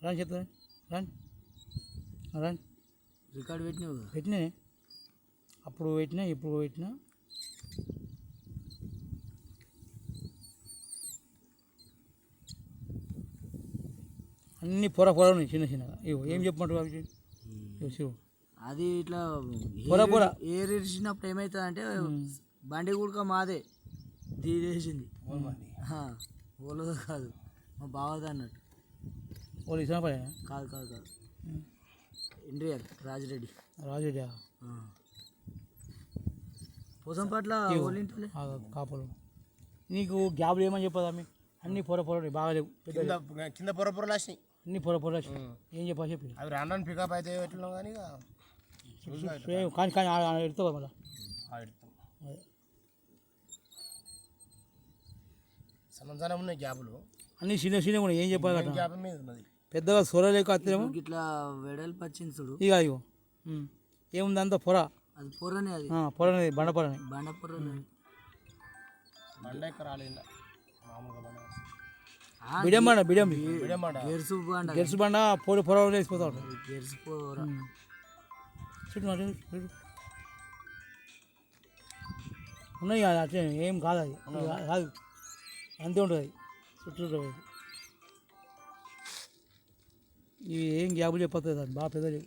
రాని చెప్తా రాని రాని రికార్డు పెట్టినావు పెట్టినా అప్పుడు పెట్టినా ఇప్పుడు పెట్టినా అన్ని పొర పొర ఉన్నాయి చిన్న చిన్నగా ఇవో ఏం చెప్పమంటారు అవి శివు అది ఇట్లా పొర పొర ఏర్ ఇరిచినప్పుడు ఏమవుతుంది అంటే బండి కూడా మాదే తీసేసింది ఓలదో కాదు మా బావది అన్నట్టు వాళ్ళు ఇచ్చిన పడే కాదు కాదు కాదు ఇండియర్ రాజిరెడ్డి రాజుడా పోసంపట్ల ఓలింటలే కాపలు నీకు గ్యాప్లు ఏమని చెప్పదు ఆమె అన్ని పొర పొర బాగా లేవు కింద పొర పొరలు వచ్చినాయి అన్ని పొర పొర ఏం చెప్పా చెప్పి అవి రాను పికప్ అయితే ఎట్లా కానీ కానీ కానీ ఎడతావు మళ్ళీ సమంతానం ఉన్నాయి గ్యాపులు అన్ని చిన్న చిన్న కూడా ఏం చెప్పాలి కదా గ్యాప్ మీద ఉన్నది పెద్దగా సొర లేక అత్తేమో ఇట్లా వెడల్పు వచ్చింది చూడు ఇక ఇగో ఏముంది అంత పొర అది పొరనే అది పొరనే బండ పొరనే బండ పొరనే బండ ఎక్క రాలేదు మామూలుగా బండ బిడియం బండ బిడియం గెరుసు బండ గెలుసు బండ పొడి పొర వేసిపోతా ఉంటుంది గెరుసు పొర చుట్టూ ఉన్నాయి కదా అట్లే ఏం కాదు అది కాదు అంతే ఉంటుంది చుట్టూ ఇవి ఏం గ్యాబులు చెప్పతుంది అది బాగా పెద్దది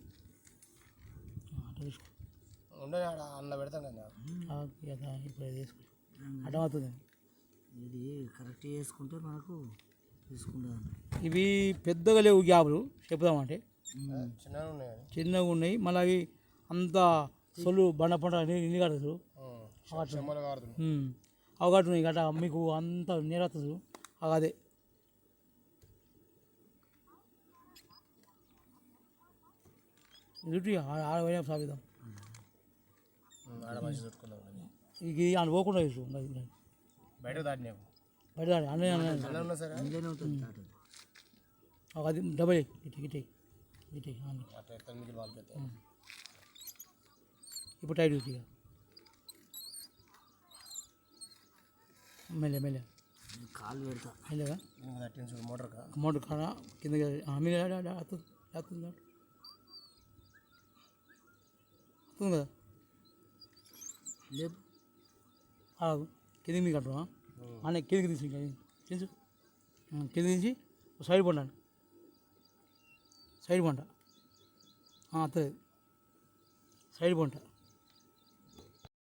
ఉండే అన్న పెడతాం కదా ఇప్పుడు వేసుకో అర్థమవుతుంది ఇది కరెక్ట్ చేసుకుంటే మనకు తీసుకుంటాం ఇవి పెద్దగా లేవు గ్యాబులు చెప్దామంటే చిన్నగా ఉన్నాయి చిన్నగా ఉన్నాయి మళ్ళీ అవి అంత సొల్లు బండ పంట ఇన్ని కడతారు అవి కట్టున్నాయి గట్ట మీకు అంత నీరత్తదు అదే డ్యూటీ ఆడ సాగుదాం ఇది అని పోకుండా బయట దాటినా బయట అన్నీ అది డబల్ ఇటు ఇటు ఇటు ఇప్పుడు టైట్ ఇక మెల్లె మెల్లె కాలు పెడతా మెల్లగా మోటార్ మోటార్ కాడ కింద మీరు వస్తుంది కదా లేపు కిందికి మీకు అంటున్నా అన్న కిందికి తీసి తెలుసు కింద తీసి సైడ్ పండాను సైడ్ పంట వస్తుంది సైడ్ పంట